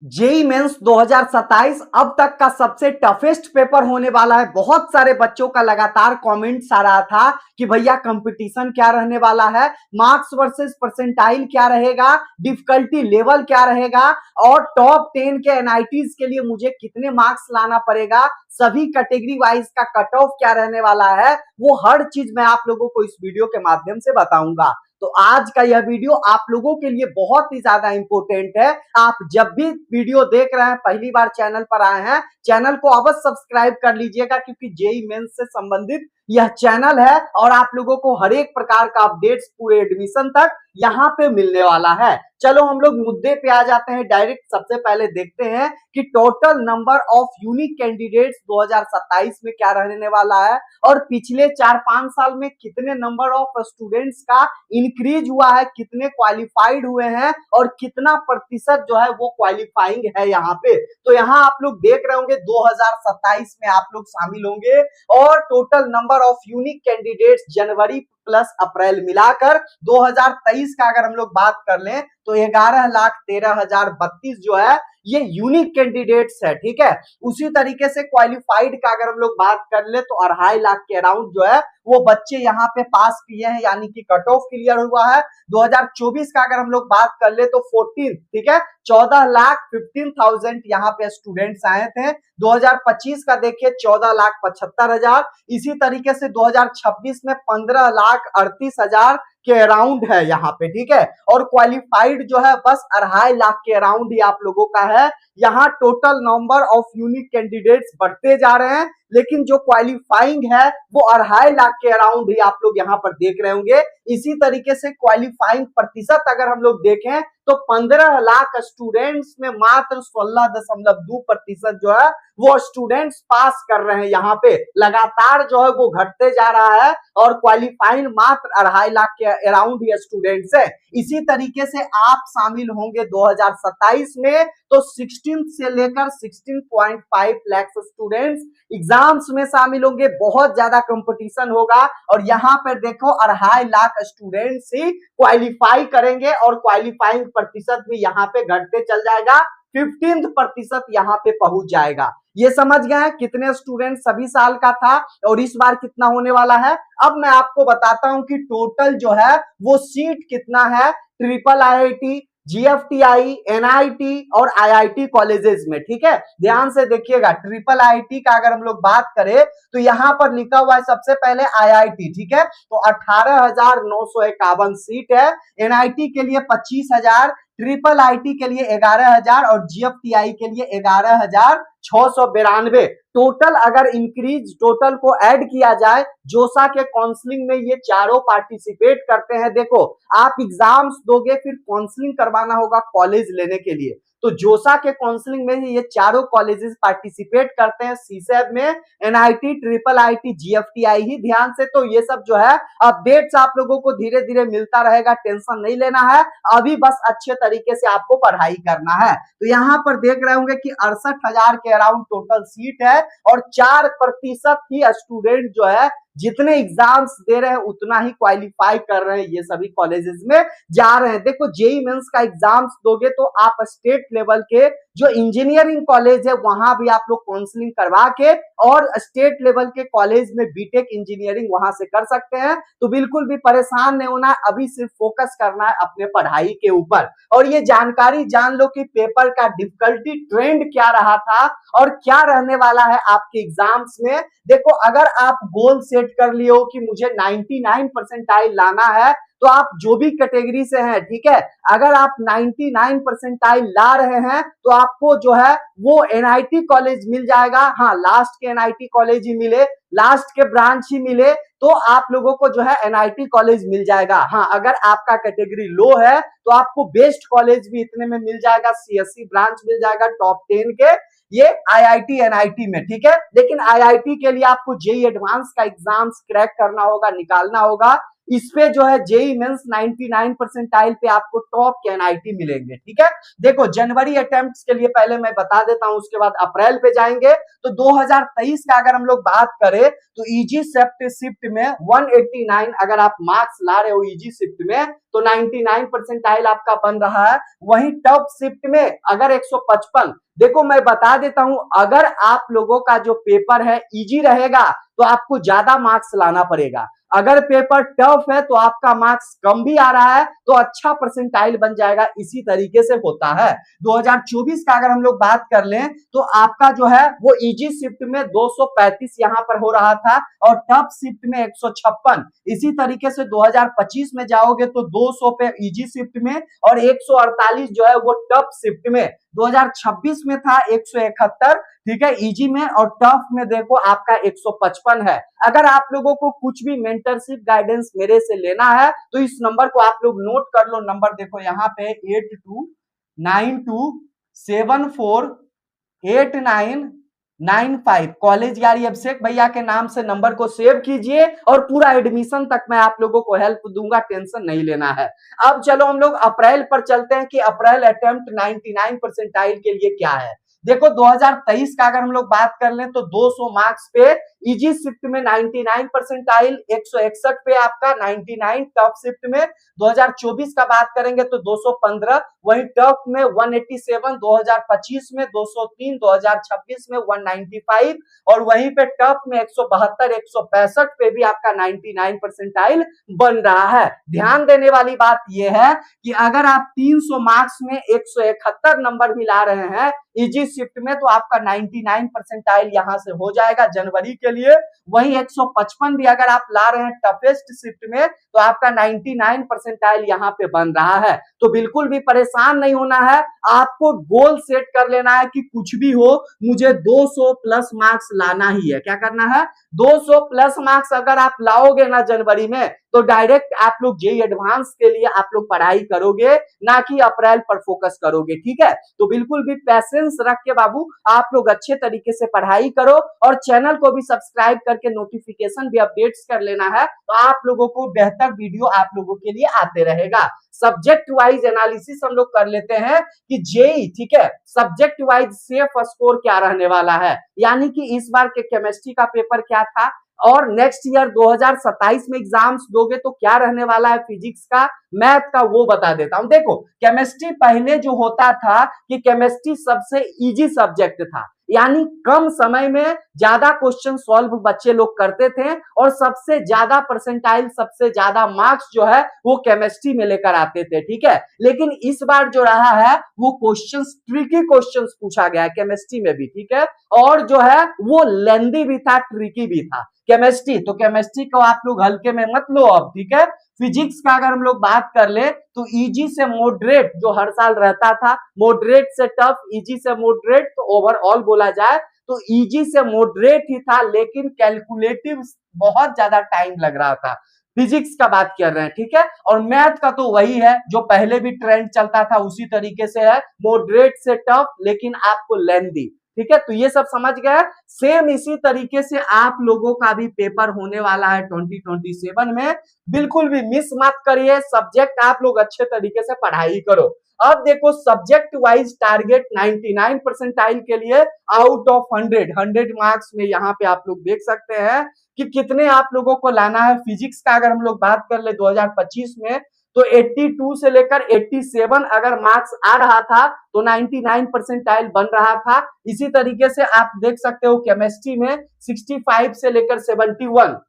JEE mains 2027 अब तक का सबसे टफेस्ट पेपर होने वाला है। बहुत सारे बच्चों का लगातार कमेंट्स आ रहा था कि भैया कंपटीशन क्या रहने वाला है, मार्क्स वर्सेस परसेंटाइल क्या रहेगा, डिफिकल्टी लेवल क्या रहेगा और टॉप 10 के एनआईटीज के लिए मुझे कितने मार्क्स लाना पड़ेगा, सभी कैटेगरी वाइज का कट ऑफ क्या रहने वाला है, वो हर चीज मैं आप लोगों को इस वीडियो के माध्यम से बताऊंगा। तो आज का यह वीडियो आप लोगों के लिए बहुत ही ज्यादा इंपॉर्टेंट है। आप जब भी वीडियो देख रहे हैं, पहली बार चैनल पर आए हैं, चैनल को अवश्य सब्सक्राइब कर लीजिएगा क्योंकि जेई मेंस से संबंधित यह चैनल है और आप लोगों को हर एक प्रकार का अपडेट्स पूरे एडमिशन तक यहाँ पे मिलने वाला है। चलो हम लोग मुद्दे पे आ जाते हैं डायरेक्ट। सबसे पहले देखते हैं कि total number of unique candidates 2027 में क्या रहने वाला है और पिछले 4-5 साल में कितने नंबर ऑफ स्टूडेंट्स का इंक्रीज हुआ है, कितने क्वालिफाइड हुए हैं और कितना प्रतिशत जो है वो क्वालिफाइंग है यहाँ पे। तो यहाँ आप लोग देख रहे होंगे 2027 में आप लोग शामिल होंगे और total number of unique candidates जनवरी प्लस अप्रैल मिलाकर 2023 का अगर हम लोग बात कर लें तो 11,13,032 जो है ये यूनिक कैंडिडेट्स है। ठीक है, उसी तरीके से क्वालिफाइड का अगर हम लोग बात कर ले तो 2.5 लाख के अराउंड जो है वो बच्चे यहाँ पे पास किए हैं, यानी कि कट ऑफ क्लियर हुआ है। 2024 का अगर हम लोग बात कर ले तो 14, ठीक है, 14,15,000 यहाँ पे स्टूडेंट्स आए थे। 2025 का देखिए 14,75,000। इसी तरीके से 2026 में 15,38,000 के अराउंड है यहाँ पे। ठीक है, और क्वालिफाइड जो है बस 2.5 लाख के अराउंड ही आप लोगों का है। यहाँ total number of unique candidates बढ़ते जा रहे हैं, लेकिन जो क्वालिफाइंग है वो 2.5 लाख के अराउंड ही आप लोग यहाँ पर देख रहे होंगे। इसी तरीके से क्वालिफाइंग प्रतिशत अगर हम लोग देखें तो 15 लाख स्टूडेंट्स में मात्र 16.2% जो है वो स्टूडेंट्स पास कर रहे हैं। यहाँ पे लगातार जो है वो घटते जा रहा है और क्वालिफाइंग मात्र 2.5 लाख के अराउंड ही स्टूडेंट्स है। इसी तरीके से आप शामिल होंगे 2027 में तो 16 से लेकर 16.5 लाख स्टूडेंट्स एग्जाम्स में शामिल होंगे। बहुत ज्यादा कंपटीशन होगा और यहाँ पर देखो 2.5 लाख स्टूडेंट्स ही क्वालिफाई करेंगे और क्वालिफाइंग प्रतिशत भी यहाँ पे घटते चल जाएगा, 15% यहाँ पे पहुंच जाएगा। ये समझ गए हैं कितने स्टूडेंट सभी साल का था और इस बार कितना होने वाला है। अब मैं आपको बताता हूं कि टोटल जो है वो सीट कितना है ट्रिपल आईआईटी, जीएफटीआई, एनआईटी और आईआईटी कॉलेजेस में। ठीक है, ध्यान से देखिएगा। ट्रिपल आईआईटी का अगर हम लोग बात करें तो यहां पर लिखा हुआ है सबसे पहले आईआईटी। ठीक है, तो 18,951 सीट है। एनआईटी के लिए 25,000, ट्रिपल आईटी के लिए 11,000 और जीएफटीआई के लिए 11,692। टोटल अगर इंक्रीज टोटल को ऐड किया जाए, जोसा के काउंसलिंग में ये चारों पार्टिसिपेट करते हैं। देखो आप एग्जाम्स दोगे फिर काउंसलिंग करवाना होगा कॉलेज लेने के लिए, तो जोसा के काउंसलिंग में ये चारों कॉलेजेस पार्टिसिपेट करते हैं सीसैब में, एनआईटी, ट्रिपल आईटी, जीएफटीआई ही। ध्यान से तो ये सब जो है अपडेट्स आप लोगों को धीरे धीरे मिलता रहेगा, टेंशन नहीं लेना है। अभी बस अच्छे तरीके से आपको पढ़ाई करना है। तो यहाँ पर देख रहे होंगे कि 68,000 के अराउंड टोटल सीट है और 4% ही स्टूडेंट जो है जितने एग्जाम्स दे रहे हैं उतना ही क्वालिफाई कर रहे हैं, ये सभी कॉलेजेस में जा रहे हैं। देखो जेई मेंस का एग्जाम्स दोगे तो आप स्टेट लेवल के जो इंजीनियरिंग कॉलेज है वहां भी आप लोग काउंसलिंग करवा के और स्टेट लेवल के कॉलेज में बीटेक इंजीनियरिंग वहां से कर सकते हैं। तो बिल्कुल भी परेशान नहीं होना, अभी सिर्फ फोकस करना है अपने पढ़ाई के ऊपर। और ये जानकारी जान लो कि पेपर का डिफिकल्टी ट्रेंड क्या रहा था और क्या रहने वाला है आपके एग्जाम्स में। देखो अगर आप गोल सेट कर लिए हो कि मुझे 99 परसेंटाइल लाना है तो आप जो भी कैटेगरी से हैं, ठीक है, अगर आप 99 परसेंटाइल ला रहे हैं तो आपको जो है वो एनआईटी कॉलेज मिल जाएगा। हाँ, लास्ट के एनआईटी कॉलेज ही मिले, लास्ट के ब्रांच ही मिले तो आप लोगों को जो है एनआईटी कॉलेज मिल जाएगा। हाँ, अगर आपका कैटेगरी लो है तो आपको बेस्ट कॉलेज भी इतने में मिल जाएगा, सीएससी ब्रांच मिल जाएगा टॉप 10 के, ये आईआईटी एनआईटी में। ठीक है, लेकिन आईआईटी के लिए आपको जेई एडवांस का एग्जाम्स क्रैक करना होगा, निकालना होगा। इस पे जो है जेई मेंस 99 परसेंटाइल पे आपको टॉप के एनआईटी मिलेंगे। ठीक है, देखो जनवरी अटेम्प्ट्स के लिए पहले मैं बता देता हूं, उसके बाद अप्रैल पे जाएंगे। तो 2023 का अगर हम लोग बात करें तो इजी शिफ्ट में 189 अगर आप मार्क्स ला रहे हो इजी शिफ्ट में तो 99 परसेंटाइल आपका बन रहा है। वहीं टफ शिफ्ट में अगर 155, देखो मैं बता देता हूं, अगर आप लोगों का जो पेपर है इजी रहेगा तो आपको ज्यादा मार्क्स लाना पड़ेगा, अगर पेपर टफ है तो आपका मार्क्स कम भी आ रहा है तो अच्छा परसेंटाइल बन जाएगा। इसी तरीके से होता है। 2024 का अगर हम लोग बात कर लें तो आपका जो है वो इजी शिफ्ट में 235 यहां पर हो रहा था और टफ शिफ्ट में 156। इसी तरीके से 2025 में जाओगे तो 200 पे इजी शिफ्ट में और 148 जो है वो टफ शिफ्ट में। 2026 में था 171, ठीक है, इजी में, और टफ में देखो आपका 155 है। अगर आप लोगों को कुछ भी मेंटरशिप गाइडेंस मेरे से लेना है तो इस नंबर को आप लोग नोट कर लो। नंबर देखो यहाँ पे 8292748995 कॉलेज यारी अभिषेक भैया के नाम से नंबर को सेव कीजिए और पूरा एडमिशन तक मैं आप लोगों को हेल्प दूंगा, टेंशन नहीं लेना है। अब चलो हम लोग अप्रैल पर चलते हैं कि अप्रैल अटेम्प्ट 99 परसेंटाइल के लिए क्या है। देखो 2023 का अगर हम लोग बात कर लें तो 200 मार्क्स पे इजी शिफ्ट में 99 परसेंटाइल, 161 पे आपका 99 टफ शिफ्ट में। 2024 का बात करेंगे तो 215, वही टफ में 187, 2025 में 203, 2026 में 195 और वहीं पे टफ में 172, 165 पे भी आपका 99 परसेंटाइल बन रहा है। ध्यान देने वाली बात यह है कि अगर आप 300 मार्क्स में 171 नंबर भी ला रहे हैं इजी शिफ्ट में तो आपका 99 परसेंटाइल यहां से हो जाएगा जनवरी के लिए। वहीं 155 भी अगर आप ला रहे हैं टफेस्ट शिफ्ट में तो आपका 99 परसेंटाइल यहां पे बन रहा है। तो बिल्कुल भी परेशान नहीं होना है, आपको गोल सेट कर लेना है कि कुछ भी हो मुझे 200 प्लस मार्क्स लाना ही है। क्या करना है, 200 प्लस मार्क्स अगर आप लाओगे ना जनवरी में तो डायरेक्ट आप लोग जेई एडवांस के लिए आप लोग पढ़ाई करोगे, ना कि अप्रैल पर फोकस करोगे। ठीक है, तो बिल्कुल भी पैसेंस रख के बाबू आप लोग अच्छे तरीके से पढ़ाई करो और चैनल को भी सब्सक्राइब करके नोटिफिकेशन भी अपडेट्स कर लेना है, तो आप लोगों को बेहतर वीडियो आप लोगों के लिए आते रहेगा। सब्जेक्ट वाइज एनालिसिस हम लोग कर लेते हैं कि जेई, ठीक है, सब्जेक्ट वाइज सेफ स्कोर क्या रहने वाला है, यानी कि इस बार के केमिस्ट्री का पेपर क्या था और नेक्स्ट ईयर 2027 में एग्जाम्स दोगे तो क्या रहने वाला है फिजिक्स का, मैथ का, वो बता देता हूं। देखो केमिस्ट्री पहले जो होता था कि केमिस्ट्री सबसे इजी सब्जेक्ट था, यानी कम समय में ज्यादा क्वेश्चन सॉल्व बच्चे लोग करते थे और सबसे ज्यादा परसेंटाइल, सबसे ज्यादा मार्क्स जो है वो केमिस्ट्री में लेकर आते थे। ठीक है, लेकिन इस बार जो रहा है वो क्वेश्चंस, ट्रिकी क्वेश्चंस पूछा गया है केमिस्ट्री में भी। ठीक है, और जो है वो लेंदी भी था, ट्रिकी भी था केमिस्ट्री, तो केमिस्ट्री को आप लोग हल्के में मत लो अब। ठीक है, फिजिक्स का अगर हम लोग बात कर ले तो इजी से मॉडरेट जो हर साल रहता था, मॉडरेट से टफ, इजी से मॉडरेट, तो ओवरऑल बोला जाए तो इजी से मॉडरेट ही था, लेकिन कैलकुलेटिव बहुत ज्यादा टाइम लग रहा था। फिजिक्स का बात कर रहे हैं, ठीक है, और मैथ का तो वही है जो पहले भी ट्रेंड चलता था उसी तरीके से है, मॉडरेट से टफ लेकिन आपको लेंदी। ठीक है, तो ये सब समझ गए। सेम इसी तरीके से आप लोगों का भी पेपर होने वाला है 2027 में, बिल्कुल भी मिस मत करिए, सब्जेक्ट आप लोग अच्छे तरीके से पढ़ाई करो। अब देखो सब्जेक्ट वाइज टारगेट 99 परसेंटाइल के लिए आउट ऑफ 100 मार्क्स में यहाँ पे आप लोग देख सकते हैं कि कितने आप लोगों को लाना है। फिजिक्स का अगर हम लोग बात कर ले 2025 में तो 82 से लेकर 87 अगर मार्क्स आ रहा था तो 99 परसेंटाइल बन रहा था। इसी तरीके से आप देख सकते हो केमिस्ट्री में 65 से लेकर 71,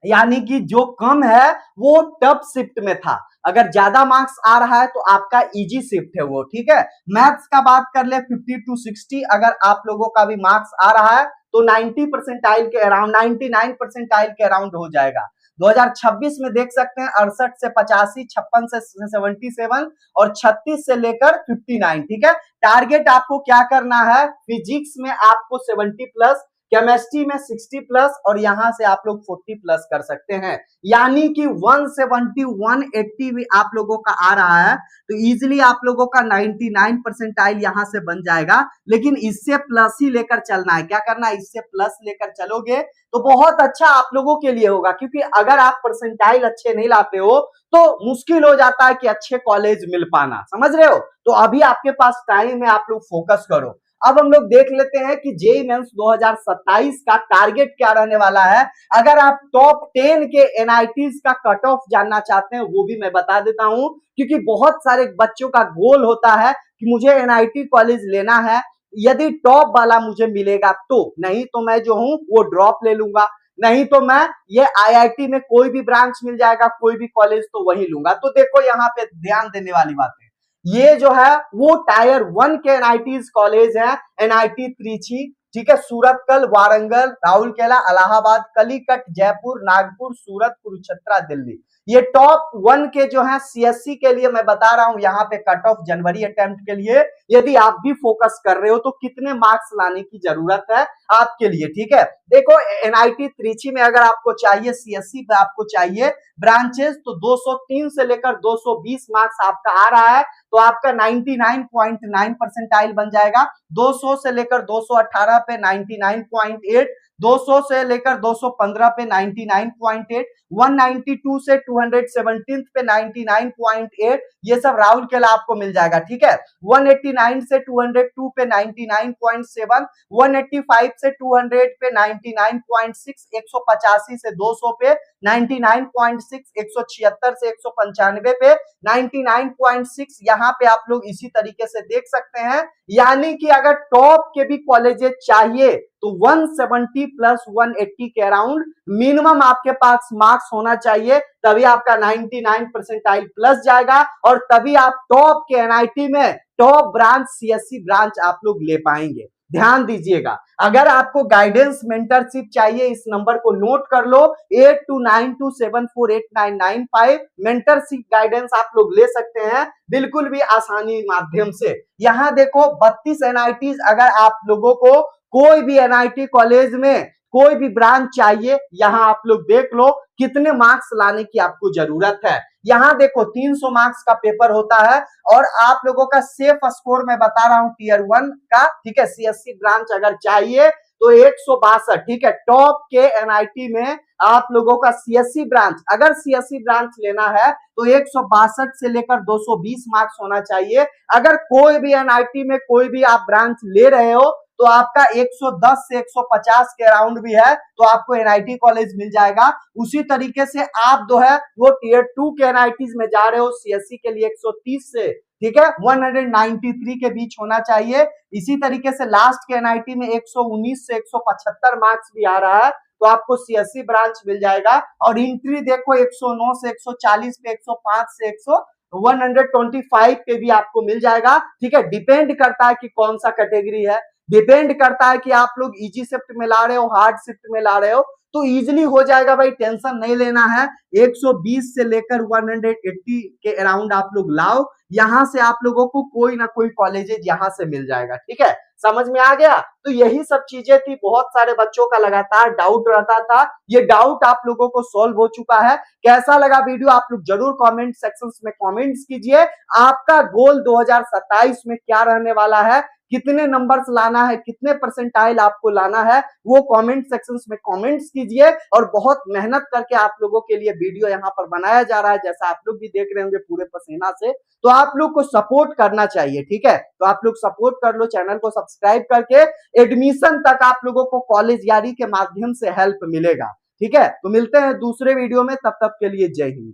यानी कि जो कम है वो टफ शिफ्ट में था, अगर ज्यादा मार्क्स आ रहा है तो आपका इजी शिफ्ट है वो। ठीक है, मैथ्स का बात कर ले 50 to 60 अगर आप लोगों का भी मार्क्स आ रहा है तो 90 परसेंटाइल के अराउंड, 99 परसेंटाइल के अराउंड हो जाएगा। 2026 में देख सकते हैं 68 से 85, 56 से 77 और 36 से लेकर 59। ठीक है, टारगेट आपको क्या करना है, फिजिक्स में आपको 70 प्लस, केमिस्ट्री में 60 प्लस और यहां से आप लोग 40 प्लस कर सकते हैं, यानी कि 170 180 भी आप लोगों का आ रहा है, तो इजीली आप लोगों का 99 परसेंटाइल यहां से बन जाएगा। लेकिन इससे प्लस ही लेकर चलना है, क्या करना है, इससे प्लस लेकर चलोगे तो बहुत अच्छा आप लोगों के लिए होगा, क्योंकि अगर आप परसेंटाइल अच्छे नहीं लाते हो तो मुश्किल हो जाता है कि अच्छे कॉलेज मिल पाना, समझ रहे हो। तो अभी आपके पास टाइम है, आप लोग फोकस करो। अब हम लोग देख लेते हैं कि जेईई मेंस 2027 का टारगेट क्या रहने वाला है। अगर आप टॉप 10 के एनआईटीज का कट ऑफ जानना चाहते हैं वो भी मैं बता देता हूं, क्योंकि बहुत सारे बच्चों का गोल होता है कि मुझे एनआईटी कॉलेज लेना है, यदि टॉप वाला मुझे मिलेगा तो, नहीं तो मैं जो हूं वो ड्रॉप ले लूंगा, नहीं तो मैं ये आईआईटी में कोई भी ब्रांच मिल जाएगा, कोई भी कॉलेज तो वही लूंगा। तो देखो यहाँ पे ध्यान देने वाली बात है, ये जो है वो टायर 1 के एनआईटीज कॉलेज है, एनआईटी त्रिची, ठीक है, सूरतकल, वारंगल, राउरकेला, इलाहाबाद, कलिकट, जयपुर, नागपुर, सूरत, कुरुक्षेत्र, दिल्ली। ये टॉप 1 के जो है सीएससी के लिए मैं बता रहा हूं, यहाँ पे कट ऑफ जनवरी अटेम्प्ट के लिए, यदि आप भी फोकस कर रहे हो तो कितने मार्क्स लाने की जरूरत है आपके लिए, ठीक है। देखो एनआईटी त्रिची में अगर आपको चाहिए, सीएससी पे आपको चाहिए ब्रांचेस, तो 203 से लेकर 220 मार्क्स आपका आ रहा है, तो आपका 99.9 परसेंटाइल बन जाएगा। 200 से लेकर 218 पे 99.8, 200 से लेकर 215 पे 99.8, 192 से 217 पे 99.8, ये सब राउरकेला आपको मिल जाएगा, ठीक है। 189 से 202 पे 99.7, 185 से 200 पे 99.6, 185 से 200 पे 99.6, 176 से 195 पे 99.6, यहाँ पे आप लोग इसी तरीके से देख सकते हैं। यानी कि अगर टॉप के भी कॉलेजेस चाहिए तो 170 प्लस 180 के अराउंड मिनिमम आपके पास मार्क्स होना चाहिए, तभी आपका 99 परसेंटाइल प्लस जाएगा और तभी आप टॉप के एनआईटी में टॉप ब्रांच सीएससी ब्रांच आप लोग ले पाएंगे। ध्यान दीजिएगा, अगर आपको गाइडेंस मेंटरशिप चाहिए इस नंबर को नोट कर लो, 8292748995, मेंटरशिप गाइडेंस आप लोग ले सकते हैं बिल्कुल भी आसानी माध्यम से। यहां देखो 32 एनआईटीज, अगर आप लोगों को कोई भी एनआईटी कॉलेज में कोई भी ब्रांच चाहिए, यहां आप लोग देख लो कितने मार्क्स लाने की आपको जरूरत है। यहां देखो 300 मार्क्स का पेपर होता है और आप लोगों का सेफ स्कोर मैं बता रहा हूं टीयर 1 का, ठीक है। सीएससी ब्रांच अगर चाहिए तो 162, ठीक है। टॉप के एनआईटी में आप लोगों का सीएससी ब्रांच, अगर सीएससी ब्रांच लेना है तो 162 से लेकर 220 मार्क्स होना चाहिए। अगर कोई भी एनआईटी में कोई भी आप ब्रांच ले रहे हो तो आपका 110 से 150 के अराउंड भी है तो आपको एनआईटी कॉलेज मिल जाएगा। उसी तरीके से आप जो है वो टीयर 2 के एनआईटीज में जा रहे हो, सीएससी के लिए 130 से, ठीक है, 193 के बीच होना चाहिए। इसी तरीके से लास्ट के एनआईटी में 119 से 175 मार्क्स भी आ रहा है तो आपको सीएससी ब्रांच मिल जाएगा। और इंट्री देखो 109 से 140 पे, 105 से 125 पे भी आपको मिल जाएगा, ठीक है। डिपेंड करता है कि कौन सा कैटेगरी है, डिपेंड करता है कि आप लोग इजी शिफ्ट में ला रहे हो, हार्ड शिफ्ट में ला रहे हो, तो इजीली हो जाएगा भाई, टेंशन नहीं लेना है। 120 से लेकर 180 के अराउंड आप लोग लाओ, यहां से आप लोगों को कोई ना कोई कॉलेजेस यहां से मिल जाएगा, ठीक है। समझ में आ गया। तो यही सब चीजें थी, बहुत सारे बच्चों का लगातार डाउट रहता था, ये डाउट आप लोगों को सॉल्व हो चुका है। कैसा लगा वीडियो आप लोग जरूर कमेंट सेक्शंस में कमेंट्स कीजिए। आपका गोल 2027 में क्या रहने वाला है, कितने नंबर्स लाना है, कितने परसेंटाइल आपको लाना है, वो कमेंट सेक्शंस में कमेंट्स कीजिए। और बहुत मेहनत करके आप लोगों के लिए वीडियो यहाँ पर बनाया जा रहा है, जैसा आप लोग भी देख रहे होंगे पूरे पसीना से, तो आप लोग को सपोर्ट करना चाहिए, ठीक है। तो आप लोग सपोर्ट कर लो, चैनल को सब्सक्राइब करके, एडमिशन तक आप लोगों को कॉलेज यारी के माध्यम से हेल्प मिलेगा, ठीक है। तो मिलते हैं दूसरे वीडियो में, तब तक के लिए जय हिंद।